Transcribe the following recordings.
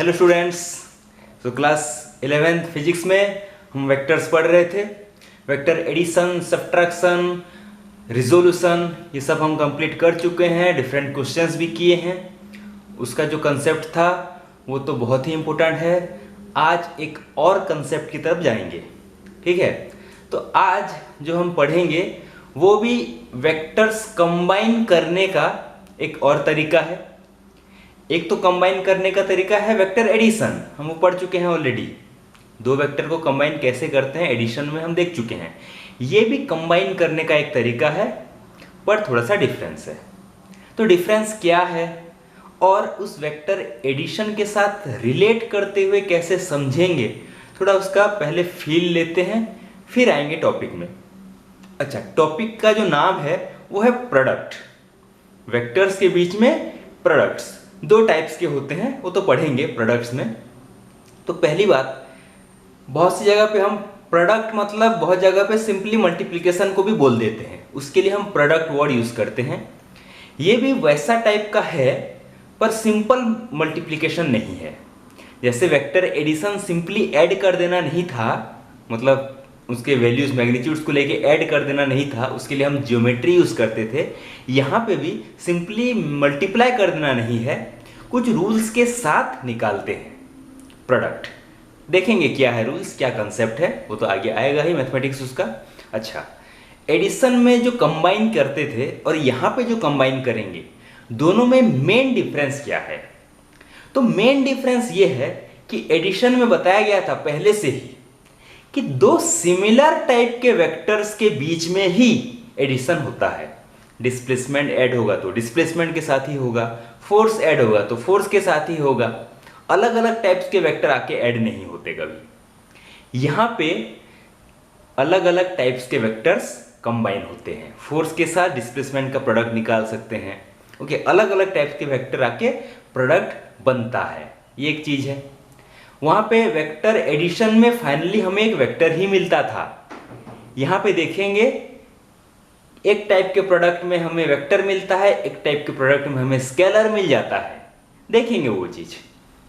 Hello students. तो class 11th physics में हम वेक्टर्स पढ़ रहे थे। वेक्टर एडिशन, सब्ट्रैक्शन, रिजोल्यूशन ये सब हम कंप्लीट कर चुके हैं। डिफरेंट क्वेश्चंस भी किए हैं। उसका जो कंसेप्ट था वो तो बहुत ही इम्पोर्टेंट है। आज एक और कंसेप्ट की तरफ जाएंगे, ठीक है। तो आज जो हम पढ़ेंगे वो भी वेक्टर्स कंबाइन करने का एक और तरीका है। एक तो कंबाइन करने का तरीका है वेक्टर एडिशन, हम वो पढ़ चुके हैं ऑलरेडी। दो वेक्टर को कंबाइन कैसे करते हैं एडिशन में हम देख चुके हैं। ये भी कंबाइन करने का एक तरीका है, पर थोड़ा सा डिफरेंस है। तो डिफरेंस क्या है और उस वेक्टर एडिशन के साथ रिलेट करते हुए कैसे समझेंगे, थोड़ा उसका पहले फील लेते हैं, फिर आएंगे टॉपिक में। अच्छा, टॉपिक का जो नाम है वो है प्रोडक्ट। वेक्टर्स के बीच में प्रोडक्ट्स दो टाइप्स के होते हैं, वो तो पढ़ेंगे प्रोडक्ट्स में। तो पहली बात, बहुत सी जगह पे हम प्रोडक्ट मतलब बहुत जगह पे सिंपली मल्टीप्लिकेशन को भी बोल देते हैं, उसके लिए हम प्रोडक्ट वर्ड यूज करते हैं। ये भी वैसा टाइप का है पर सिंपल मल्टीप्लिकेशन नहीं है। जैसे वेक्टर एडिशन सिंपली ऐड कर देना नहीं था, मतलब उसके वैल्यूज मैग्नीट्यूड्स को लेके ऐड कर देना नहीं था, उसके लिए हम ज्योमेट्री यूज करते थे। यहाँ पे भी सिंपली मल्टीप्लाई कर देना नहीं है, कुछ रूल्स के साथ निकालते हैं प्रोडक्ट। देखेंगे क्या है रूल्स, क्या कंसेप्ट है, वो तो आगे आएगा ही मैथमेटिक्स उसका। अच्छा, एडिशन में जो कंबाइन करते थे और यहाँ पे जो कंबाइन करेंगे, दोनों में मेन डिफरेंस क्या है? तो मेन डिफरेंस ये है कि एडिशन में बताया गया था पहले से ही कि दो सिमिलर टाइप के वेक्टर्स के बीच में ही एडिशन होता है। डिस्प्लेसमेंट ऐड होगा तो डिस्प्लेसमेंट के साथ ही होगा, फोर्स ऐड होगा तो फोर्स के साथ ही होगा। अलग अलग टाइप्स के वेक्टर आके ऐड नहीं होते कभी। यहाँ पे अलग अलग टाइप्स के वेक्टर्स कंबाइन होते हैं, फोर्स के साथ डिस्प्लेसमेंट का प्रोडक्ट निकाल सकते हैं। ओके, अलग अलग टाइप्स के वेक्टर आके प्रोडक्ट बनता है, ये एक चीज है। वहां पे वेक्टर एडिशन में फाइनली हमें एक वेक्टर ही मिलता था। यहां पे देखेंगे एक टाइप के प्रोडक्ट में हमें वेक्टर मिलता है, एक टाइप के प्रोडक्ट में हमें स्केलर मिल जाता है। देखेंगे वो चीज,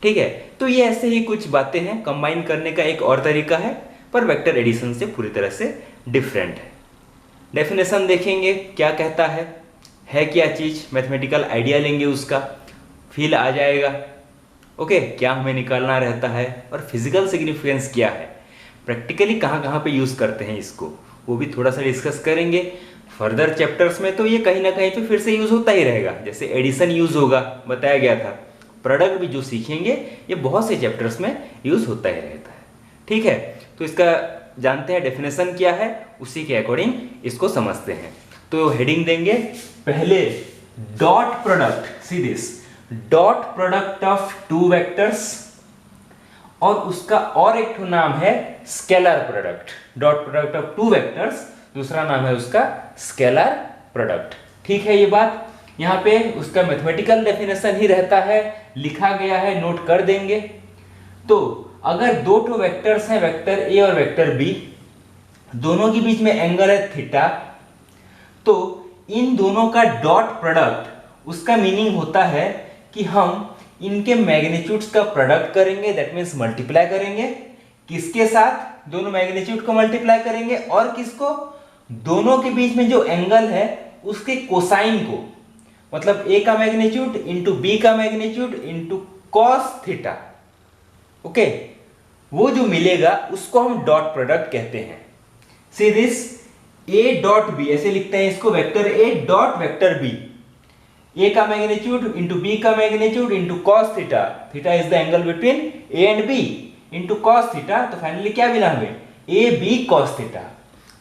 ठीक है। तो ये ऐसे ही कुछ बातें हैं, कंबाइन करने का एक और तरीका है, पर वेक्टर एडिशन से पूरी तरह से डिफरेंट है। डेफिनेशन देखेंगे क्या कहता है क्या चीज, मैथमेटिकल आइडिया लेंगे, उसका फील आ जाएगा। ओके, क्या हमें निकालना रहता है और फिजिकल सिग्निफिकेंस क्या है, प्रैक्टिकली कहाँ कहाँ पे यूज करते हैं इसको, वो भी थोड़ा सा डिस्कस करेंगे। फर्दर चैप्टर्स में तो ये कहीं ना कहीं तो फिर से यूज होता ही रहेगा, जैसे एडिशन यूज होगा बताया गया था। प्रोडक्ट भी जो सीखेंगे ये बहुत से चैप्टर्स में यूज होता ही रहता है, ठीक है। तो इसका जानते हैं डेफिनेशन क्या है, उसी के अकॉर्डिंग इसको समझते हैं। तो हेडिंग देंगे पहले, dot product, see this, dot product of two vectors, और उसका और एक नाम है scalar product. Dot product of two vectors, दूसरा नाम है उसका स्केलर प्रोडक्ट, ठीक है। ये बात यहां पे उसका मैथमेटिकल डेफिनेशन ही रहता है, लिखा गया है, नोट कर देंगे। तो अगर दो ठो वेक्टर्स हैं, वेक्टर ए और वेक्टर बी, दोनों के बीच में एंगल है थीटा, तो इन दोनों का डॉट प्रोडक्ट, उसका मीनिंग होता है कि हम इनके मैग्नीट्यूड्स का प्रोडक्ट करेंगे, दैट मींस मल्टीप्लाई करेंगे। किसके साथ? दोनों मैग्नीट्यूड को मल्टीप्लाई करेंगे, और किसको? दोनों के बीच में जो एंगल है उसके कोसाइन को, मतलब ए का मैग्नीट्यूड इंटू बी का magnitude into cos theta. Okay, वो जो मिलेगा उसको हम डॉट प्रोडक्ट कहते हैं। See this, A dot B, ऐसे लिखते हैं इसको, vector A dot vector B, A का मैग्नीट्यूड इंटू बी का magnitude into cos theta, theta is the angle between A and B, into cos theta. तो finally क्या मिला हमें? A B cos theta.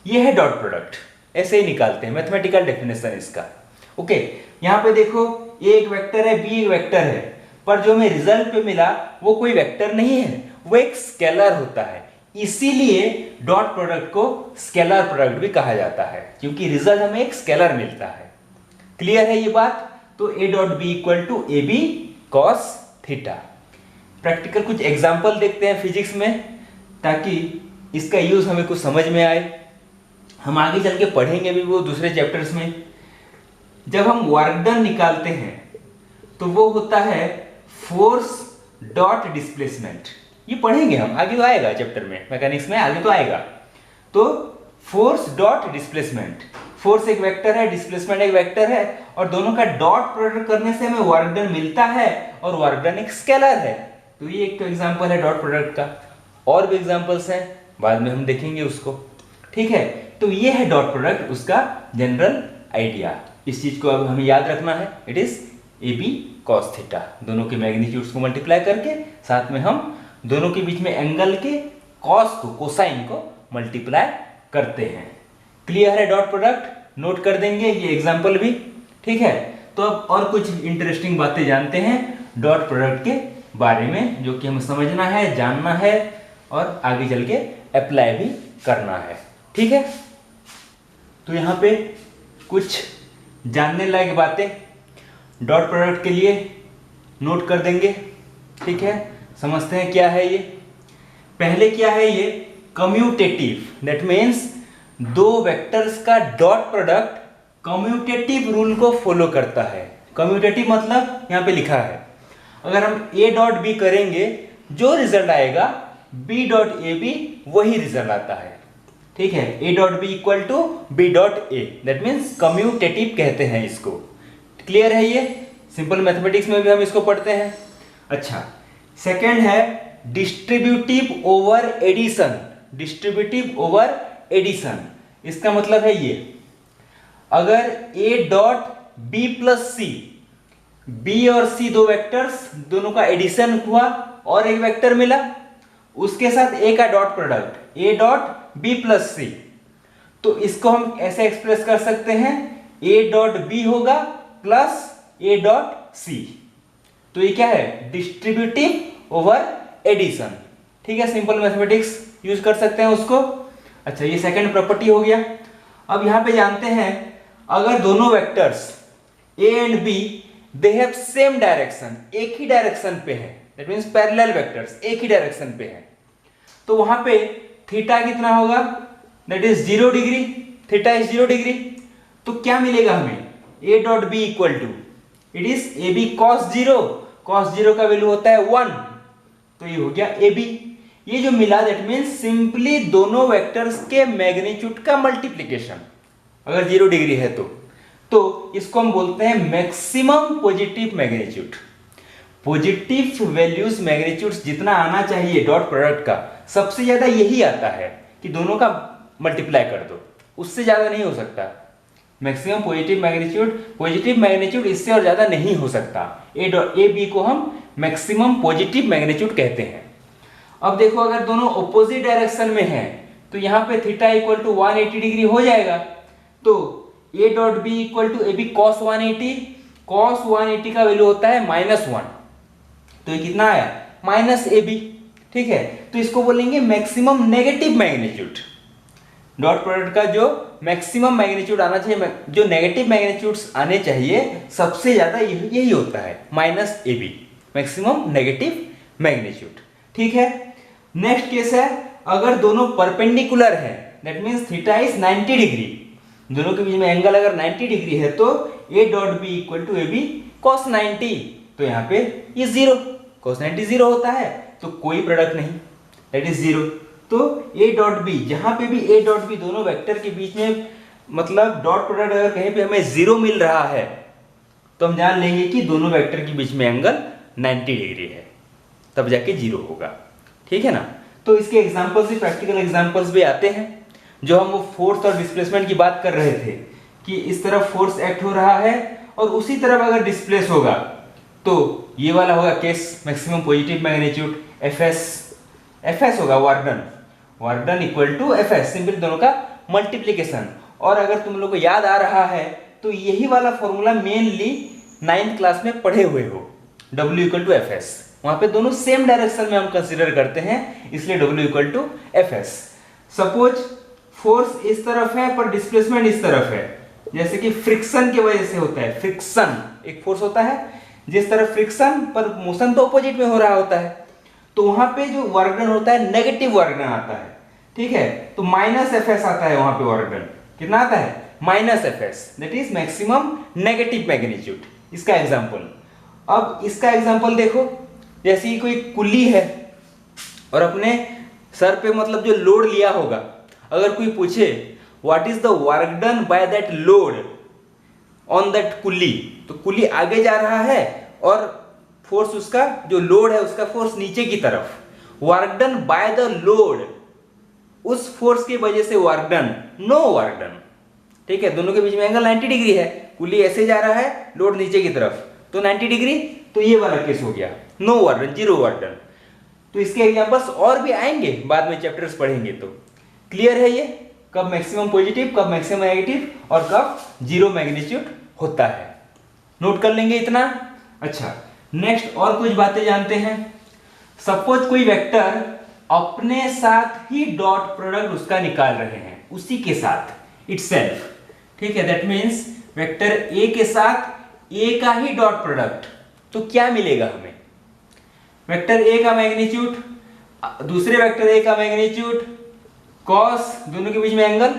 ये है डॉट प्रोडक्ट, ऐसे ही निकालते हैं, मैथमेटिकल डेफिनेशन इसका। ओके, यहां पे देखो, ए एक वेक्टर है, बी एक वेक्टर है, पर जो हमें रिजल्ट पे मिला वो कोई वेक्टर नहीं है, वो एक स्केलर होता है। इसीलिए डॉट प्रोडक्ट को स्केलर प्रोडक्ट भी कहा जाता है, क्योंकि रिजल्ट हमें एक स्केलर मिलता है। क्लियर है ये बात? तो A dot B equal to A B cos theta. Practical कुछ एग्जाम्पल देखते हैं फिजिक्स में, ताकि इसका यूज हमें कुछ समझ में आए। हम आगे चल के पढ़ेंगे भी वो दूसरे चैप्टर्स में। जब हम वर्क डन निकालते हैं तो वो होता है फोर्स डॉट डिस्प्लेसमेंट, ये पढ़ेंगे हम, आगे तो आएगा चैप्टर में, मैकेनिक्स में आगे तो आएगा। तो फोर्स डॉट डिस्प्लेसमेंट, फोर्स एक वेक्टर है, डिस्प्लेसमेंट एक वेक्टर है, और दोनों का डॉट प्रोडक्ट करने से हमें वर्क डन मिलता है, और वर्क डन एक स्केलर है। तो ये एक तो एग्जांपल है डॉट प्रोडक्ट का, और भी एग्जांपल्स हैं, बाद में हम देखेंगे उसको, ठीक है। तो ये है डॉट प्रोडक्ट, उसका जनरल आइडिया। इस चीज को अब हमें याद रखना है, it is A B cos theta, दोनों के मैग्नीट्यूड्स को मल्टीप्लाई करके साथ में हम दोनों के बीच में एंगल के कॉस को, कोसाइन को मल्टीप्लाई करते हैं। क्लियर है डॉट प्रोडक्ट, नोट कर देंगे ये एग्जांपल भी, ठीक है। तो अब और कुछ इंटरेस्टिंग बातें जानते हैं डॉट प्रोडक्ट के बारे में, जो कि हमें समझना है, जानना है और आगे चल के अप्लाई भी करना है, ठीक है। तो यहाँ पे कुछ जानने लायक बातें डॉट प्रोडक्ट के लिए नोट कर देंगे, ठीक है। समझते हैं क्या है ये। पहले क्या है ये, कम्यूटेटिव, दैट मीन्स दो वेक्टर्स का डॉट प्रोडक्ट कम्यूटेटिव रूल को फॉलो करता है। कम्यूटेटिव मतलब यहाँ पे लिखा है, अगर हम ए डॉट बी करेंगे, जो रिजल्ट आएगा बी डॉट ए बी वही रिजल्ट आता है, ठीक है। A dot B equal to B dot A, that means commutative कहते हैं इसको। क्लियर है ये, सिंपल मैथमेटिक्स में भी हम इसको पढ़ते हैं। अच्छा, सेकंड है distributive over addition. Distributive over addition, इसका मतलब है ये, अगर A dot B plus C, B और सी दो वेक्टर्स, दोनों का एडिशन हुआ और एक वेक्टर मिला, उसके साथ ए का dot product A dot B plus C, तो इसको हम ऐसे एक्सप्रेस कर सकते हैं, ए डॉट बी होगा प्लस ए डॉट सी। तो ये क्या है, डिस्ट्रीब्यूटिव ओवर एडिशन, ठीक है। सिंपल मैथमेटिक्स यूज कर सकते हैं उसको। अच्छा, ये सेकंड प्रॉपर्टी हो गया। अब यहां पे जानते हैं, अगर दोनों vectors A and B they have same direction, एक ही डायरेक्शन पे है, दैट मींस पैरेलल वेक्टर्स एक ही डायरेक्शन पे है, तो वहां पे थीटा कितना होगा, that is 0 degree, theta is 0 degree. तो क्या मिलेगा हमें, A dot B equal to, it is A B cos 0, cos 0 का वैल्यू होता है 1, तो ये हो गया ए बी। ये जो मिला दैट मीन्स सिंपली दोनों वेक्टर्स के मैग्नीट्यूड का मल्टीप्लीकेशन, अगर 0 डिग्री है तो इसको हम बोलते हैं maximum positive magnitude. Positive values magnitudes जितना आना चाहिए डॉट प्रोडक्ट का, सबसे ज्यादा यही आता है कि दोनों का मल्टीप्लाई कर दो, उससे ज्यादा नहीं हो सकता। मैक्सिमम पॉजिटिव मैग्नीट्यूड इससे और ज्यादा नहीं हो सकता। ए बी को हम मैक्सिमम पॉजिटिव मैग्नीट्यूड कहते हैं। अब देखो, अगर दोनों ऑपोजिट डायरेक्शन में हैं, तो यहाँ पे थीटा इक्वल टू 180 डिग्री हो जाएगा। तो A dot B equal to A B cos 180, cos 180 का वैल्यू होता है -1, तो ये कितना आया, माइनस ए बी, ठीक है। तो इसको बोलेंगे maximum negative magnitude. Dot product का जो मैक्सिमम मैग्नीट्यूड आना चाहिए, जो नेगेटिव मैग्नीट्यूड्स आने चाहिए, सबसे ज्यादा यही होता है, minus A B, maximum negative magnitude, ठीक है। नेक्स्ट केस है, अगर दोनों परपेंडिकुलर है, that means theta is 90 degree, दोनों के बीच में एंगल अगर 90 डिग्री है, तो A dot B equal to A B cos 90, तो यहाँ पे ये 0, कॉस 90 0 होता है, तो कोई प्रोडक्ट नहीं, दैट इज 0। तो ए डॉट बी, जहां पे भी ए डॉट बी दोनों वेक्टर के बीच में, मतलब डॉट प्रोडक्ट अगर कहीं पे हमें 0 मिल रहा है, तो हम जान लेंगे कि दोनों वेक्टर के बीच में एंगल 90 डिग्री है, तब जाके 0 होगा, ठीक है ना। तो इसके एग्जांपल्स भी, प्रैक्टिकल एग्जांपल्स भी आते हैं। जो हम वो फोर्स और डिस्प्लेसमेंट की बात कर रहे थे कि इस तरफ फोर्स एक्ट हो रहा है और उसी तरफ अगर डिस्प्लेस होगा, तो ये वाला होगा case maximum positive magnitude, FS होगा work done equal to FS, simple दोनों का मल्टीप्लीकेशन। और अगर तुम लोग को याद आ रहा है, तो यही वाला फॉर्मूला मेनली 9th क्लास में पढ़े हुए हो, W equal to F S, वहां पे दोनों सेम डायरेक्शन में हम कंसीडर करते हैं, इसलिए W equal to F S. Suppose force इस तरफ है पर डिस्प्लेसमेंट इस तरफ है, जैसे कि फ्रिक्शन की वजह से होता है, फ्रिक्शन एक फोर्स होता है, जिस तरफ फ्रिक्शन पर मोशन तो ऑपोजिट में हो रहा होता है, तो वहां पे जो वर्क डन होता है नेगेटिव वर्क डन आता है, ठीक है। तो माइनस एफ एस आता है वहां पे, वर्क डन कितना आता है, minus F S, that is maximum negative magnitude. इसका एग्जांपल, अब इसका एग्जांपल देखो, जैसे कि कोई कुली है और अपने सर पे मतलब जो लोड लिया होगा, अगर कोई पूछे what is the work done by that load on that coolie, तो कुली आगे जा रहा है और फोर्स उसका जो लोड है उसका फोर्स नीचे की तरफ, work done by the load, उस फोर्स की वजह से work done, no work done. ठीक है, दोनों के बीच में एंगल 90 डिग्री है, कुली ऐसे जा रहा है, लोड नीचे की तरफ, तो 90 डिग्री, तो ये वाला केस हो गया, no work done, zero work done. तो इसके एग्जांपल्स और भी आएंगे बाद में, चैप्टर्स पढ़ेंगे तो। क्लियर है ये, कब मैक्सिमम पॉजिटिव, कब मैक्सिमम नेगेटिव और कब जीरो मैग्नीट्यूड होता है, नोट कर लेंगे इतना। अच्छा, नेक्स्ट और कुछ बातें जानते हैं। सपोज कोई वेक्टर अपने साथ ही डॉट प्रोडक्ट उसका निकाल रहे हैं, उसी के साथ इटसेल्फ। ठीक है, दैट मीन्स वेक्टर ए के साथ ए का ही डॉट प्रोडक्ट, तो क्या मिलेगा हमें? वेक्टर ए का मैग्नीट्यूड, दूसरे वेक्टर ए का मैग्नीट्यूड, कॉस, दोनों के बीच में एंगल,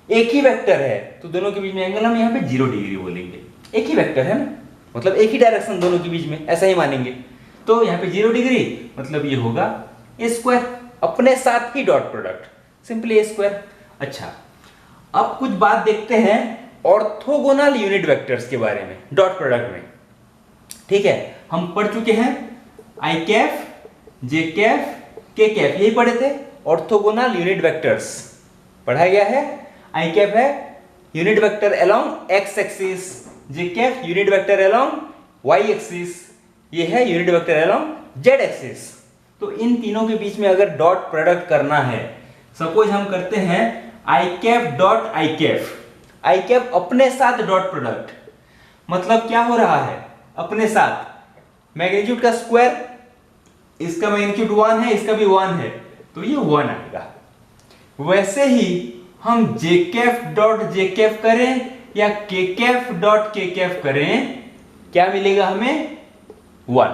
एक ही वेक्टर है तो दोनों के बीच में एंगल हम यहाँ पे 0 डिग्री बोलेंगे, एक ही वेक्टर है ना, मतलब एक ही डायरेक्शन दोनों के बीच में, ऐसा ही मानेंगे। तो यहाँ पे 0 डिग्री मतलब ये होगा ए स्क्वायर, अपने साथ ही डॉट प्रोडक्ट, सिंपली ए स्क्वायर। अच्छा, अब कुछ बात देखते हैं ऑर्थोगोनल यूनिट वेक्टर्स के बारे में डॉट प्रोडक्ट में। ठीक है, हम पढ़ चुके हैं आई कैफ, जे कैफ, के कैफ, यही पढ़े थे ऑर्थोगोनल यूनिट वेक्टर्स, पढ़ा गया है। आई कैफ है unit vector along x axis, j cap unit vector along y axis, ये है unit vector along z axis. तो इन तीनों के बीच में अगर डॉट प्रोडक्ट करना है, सपोज हम करते हैं आई कैफ डॉट आई कैफ, आई कैफ अपने साथ डॉट प्रोडक्ट, मतलब क्या हो रहा है, अपने साथ मैग्नीट्यूड का स्क्वायर, इसका मैग्नीट्यूड 1 है, इसका भी 1 है, तो ये 1 आएगा। वैसे ही हम जे कैफ डॉट जे कैफ करें या के कैफ डॉट के कैफ करें, क्या मिलेगा हमें? 1,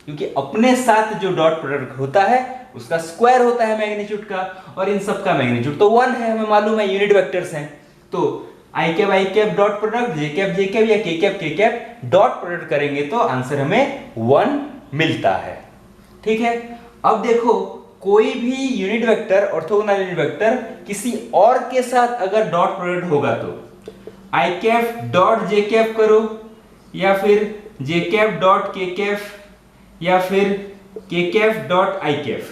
क्योंकि अपने साथ जो डॉट प्रोडक्ट होता है उसका स्क्वायर होता है मैग्नीट्यूड का, और इन सब का मैग्नीट्यूड तो 1 है, हमें मालूम है, यूनिट वेक्टर्स हैं। तो आई कैप डॉट प्रोडक्ट, जे कैप या के कैप डॉट प्रोडक्ट करेंगे तो आंसर हमें 1 मिलता है। ठीक है, अब देखो कोई भी unit vector, orthogonal unit vector किसी और के साथ अगर डॉट प्रोडक्ट होगा तो आई कैप डॉट जे कैप करो, या फिर जे कैप डॉट के कैप, या फिर के कैप डॉट आई कैप,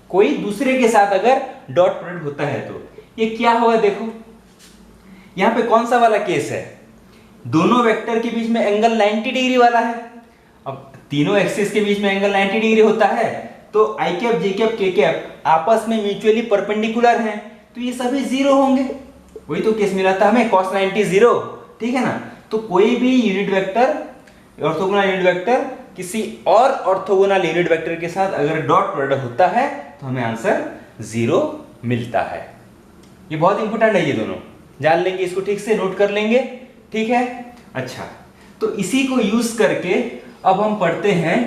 कोई दूसरे के साथ अगर डॉट प्रोडक्ट होता है तो ये क्या होगा? देखो यहां पे कौन सा वाला केस है, दोनों वेक्टर के बीच में एंगल 90 डिग्री वाला है। अब तीनों एक्सिस के बीच में एंगल 90 डिग्री होता है, तो आई कैप, जे कैप, के कैप आपस में म्यूचुअली परपेंडिकुलर हैं, तो ये सभी 0 होंगे। वही तो केस मिला था हमें, cos 90 0, ठीक है ना। तो कोई भी unit vector, orthogonal unit vector किसी और ऑर्थोगोनल यूनिट वेक्टर के साथ अगर डॉट प्रोडक्ट होता है तो हमें आंसर 0 मिलता है। ये बहुत इंपॉर्टेंट है, ये दोनों जान लेंगे, इसको ठीक से नोट कर लेंगे। ठीक है, अच्छा, तो इसी को यूज करके अब हम पढ़ते हैं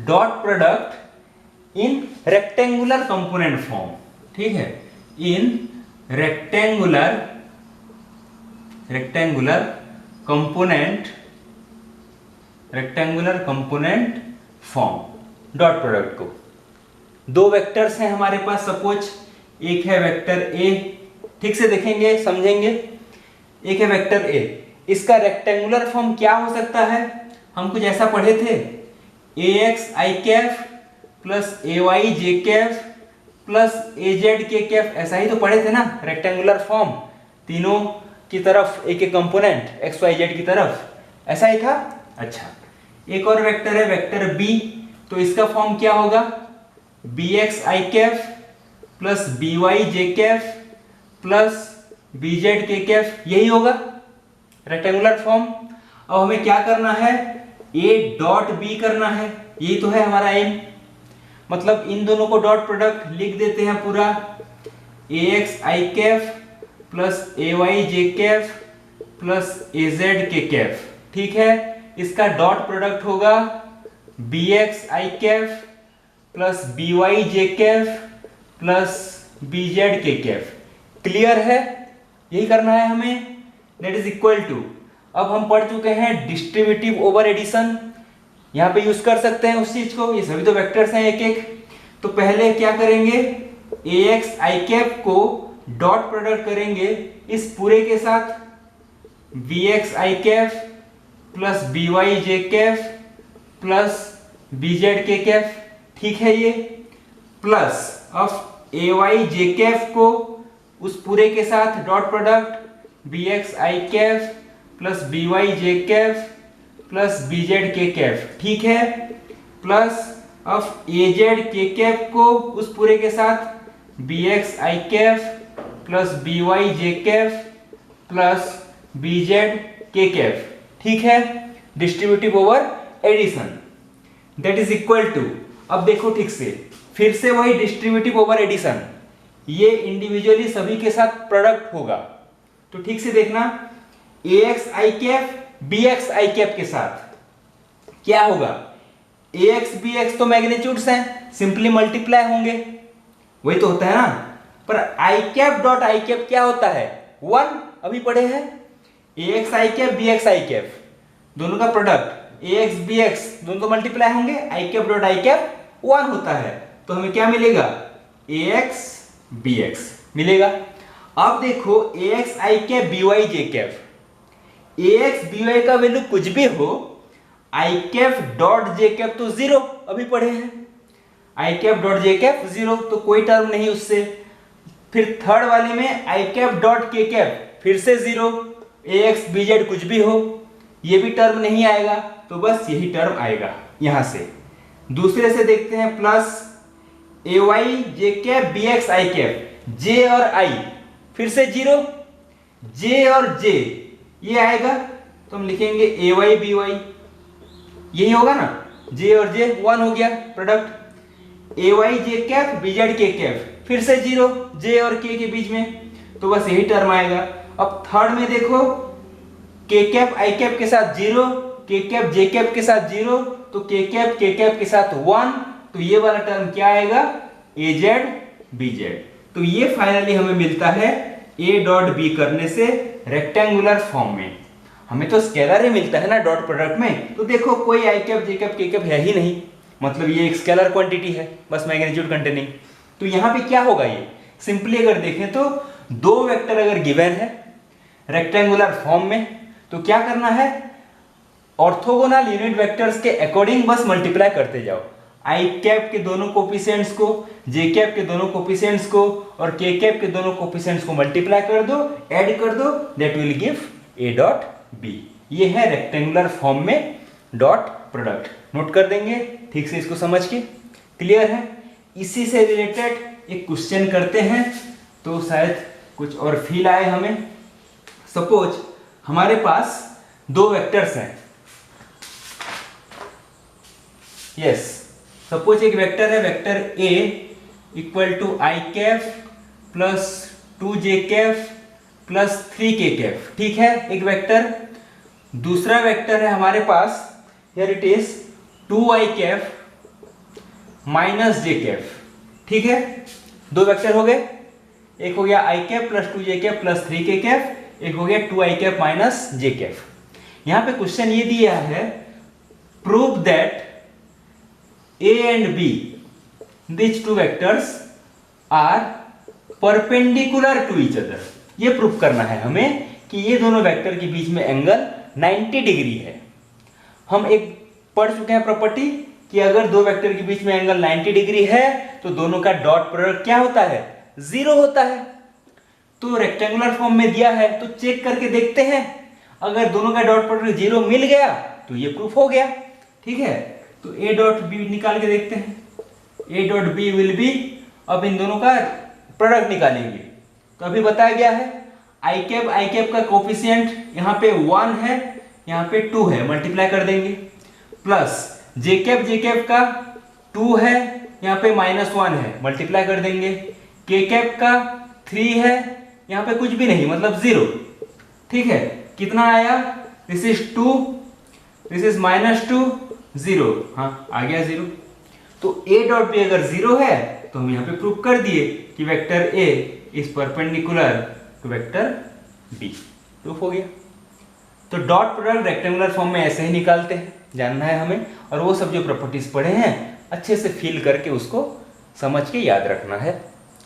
dot product in rectangular component form. ठीक है, इन rectangular component form dot product को। दो वेक्टर्स हैं हमारे पास, सपोज एक है वेक्टर ए, ठीक से देखेंगे समझेंगे, एक है वेक्टर ए, इसका रेक्टेंगुलर फॉर्म क्या हो सकता है? हम कुछ ऐसा पढ़े थे, ax i Kaif plus ay j Kaif plus az k Kaif, ऐसा ही तो पढ़े थे ना रेक्टेंगुलर फॉर्म, तीनों की तरफ एक एक कंपोनेंट x y z की तरफ, ऐसा ही था। अच्छा, एक और वेक्टर है वेक्टर b, तो इसका फॉर्म क्या होगा? bx i Kaif plus by j Kaif plus bz k Kaif, यही होगा रेक्टेंगुलर फॉर्म। अब हमें क्या करना है? a डॉट b करना है, यही तो है हमारा एम। मतलब इन दोनों को डॉट प्रोडक्ट लिख देते हैं पूरा, ax i Kaif plus ay j Kaif plus az k Kaif. ठीक है, इसका डॉट प्रोडक्ट होगा bx i Kaif plus by j Kaif plus bz k Kaif. Clear है? यही करना है हमें, दैट इज इक्वल टू, अब हम पढ़ चुके हैं डिस्ट्रीब्यूटिव ओवर एडिशन, यहाँ पे यूज कर सकते हैं उस चीज को, ये सभी तो वेक्टर्स हैं एक एक। तो पहले क्या करेंगे, ax i cap co dot product करेंगे इस पूरे के साथ bx i cap plus by j cap plus bz k cap, ठीक है ये, प्लस अब ay j कैप को उस पूरे के साथ dot product bx i cap plus by j cap plus bz k cap, ठीक है, प्लस अब az k कैप को उस पूरे के साथ bx i cap plus by j cap plus bz k cap, ठीक है, distributive over addition that is equal to, अब देखो ठीक से, फिर से वही डिस्ट्रीब्यूटिव ओवर एडिशन, ये इंडिविजुअली सभी के साथ प्रोडक्ट होगा। तो ठीक से देखना, ax i cap bx i cap के साथ क्या होगा, ax bx तो मैग्नीट्यूड्स हैं, सिंपली मल्टीप्लाई होंगे, वही तो होता है ना, पर i cap dot i cap क्या होता है, 1, अभी पढ़े हैं, ax i cap bx i cap दोनों का प्रोडक्ट ax bx दोनों तो मल्टीप्लाई होंगे, i cap dot i cap 1 होता है, तो हमें क्या मिलेगा, ax bx मिलेगा। अब देखो ax i cap by j cap, ax by का वैल्यू कुछ भी हो, i cap dot j cap तो 0, अभी पढ़े हैं, i cap dot j cap 0, तो कोई टर्म नहीं उससे। फिर थर्ड वाले में i cap dot k cap फिर से 0, ax bz कुछ भी हो, ये भी टर्म नहीं आएगा, तो बस यही टर्म आएगा यहां से। दूसरे से देखते हैं, plus ay j cap bx i cap, j और i फिर से 0, j और j ये आएगा, तो हम लिखेंगे ay by, यही होगा ना, j और j 1 हो गया product, ay j cap bz k cap फिर से 0, j और k के बीच में, तो बस यही टर्म आएगा। अब थर्ड में देखो, k कैप i कैप के साथ 0, k कैप j कैप के साथ 0, तो k कैप k कैप के साथ 1, तो ये वाला टर्म क्या आएगा, az bz। तो ये फाइनली हमें मिलता है a डॉट b करने से रेक्टेंगुलर फॉर्म में। हमें तो स्केलर ही मिलता है ना डॉट प्रोडक्ट में, तो देखो कोई i cap j cap k cap है ही नहीं, मतलब ये एक स्केलर क्वांटिटी है, बस मैग्नीट्यूड कंटेनिंग। तो यहाँ पे क्या होगा, ये सिंपली अगर देखें तो दो वेक्टर अगर गिवन है रेक्टेंगुलर फॉर्म में, तो क्या करना है, ऑर्थोगोनल यूनिट वेक्टर्स के अकॉर्डिंग बस मल्टीप्लाई करते जाओ, i कैप के दोनों कोफिशिएंट्स को, j कैप के दोनों कोफिशिएंट्स को और k कैप के दोनों कोफिशिएंट्स को मल्टीप्लाई कर दो, ऐड कर दो, that will give a dot b। ये है रेक्टेंगुलर फॉर्म में डॉट प्रोडक्ट, नोट कर देंगे ठीक से इसको समझ के, क्लियर है। इसी से रिलेटेड एक क्वेश्चन करते हैं, तो शायद कुछ और फील आए हमें। सपोज हमारे पास दो वेक्टर्स हैं, यस, सपोज एक वेक्टर है, vector a equal to i cap plus 2j cap plus 3k cap, ठीक है, एक वेक्टर। दूसरा वेक्टर है हमारे पास, here it is 2i cap minus j cap, ठीक है, दो वेक्टर हो गए, एक हो गया i cap plus 2j cap plus 3k cap, एक हो गया 2i cap minus j cap. यहां पे क्वेश्चन ये दिया है, prove that a and b these two vectors are perpendicular to each other। ये प्रूफ करना है हमें कि ये दोनों वेक्टर के बीच में एंगल 90 डिग्री है। हम एक पढ़ चुके हैं प्रॉपर्टी कि अगर दो वेक्टर के बीच में एंगल 90 डिग्री है तो दोनों का डॉट प्रोडक्ट क्या होता है, 0 होता है। तो रेक्टेंगुलर फॉर्म में दिया है, तो चेक करके देखते हैं, अगर दोनों का डॉट प्रोडक्ट 0 मिल गया तो ये प्रूफ हो गया, ठीक है। तो a डॉट b निकाल के देखते हैं, a dot b will be, अब इन दोनों का प्रोडक्ट निकालेंगे, तो अभी बताया गया है i कैप का कोफिशिएंट यहाँ पे 1 है, यहाँ पे 2 है, मल्टीप्लाई कर देंगे, प्लस j कैप का 2 है, यहाँ पे -1 है, मल्टीप्लाई कर देंगे, k कैप का 3 है, यहाँ पे कुछ भी नहीं, मतलब 0, ठीक है, कितना आया, दिस इज 2, दिस इज -2, 0, हाँ आ गया 0। तो a डॉट b अगर 0 है तो हम यहाँ पे प्रूव कर दिए कि vector a is perpendicular to vector b, proof हो गया। तो डॉट प्रोडक्ट रेक्टेंगुलर फॉर्म में ऐसे ही निकालते हैं, जानना है हमें, और वो सब जो प्रॉपर्टीज पढ़े हैं अच्छे से फील करके उसको समझ के याद रखना है।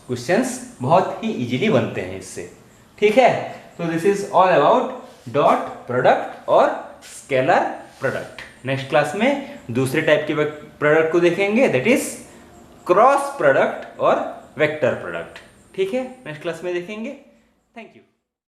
क्वेश्चंस बहुत ही इजीली बनते हैं इससे, ठीक है। तो this is all about dot product और स्केलर प्रोडक्ट। नेक्स्ट क्लास में दूसरे टाइप के प्रोडक्ट को देखेंगे, दैट इज क्रॉस प्रोडक्ट और वेक्टर प्रोडक्ट, ठीक है। नेक्स्ट क्लास में देखेंगे। Thank you.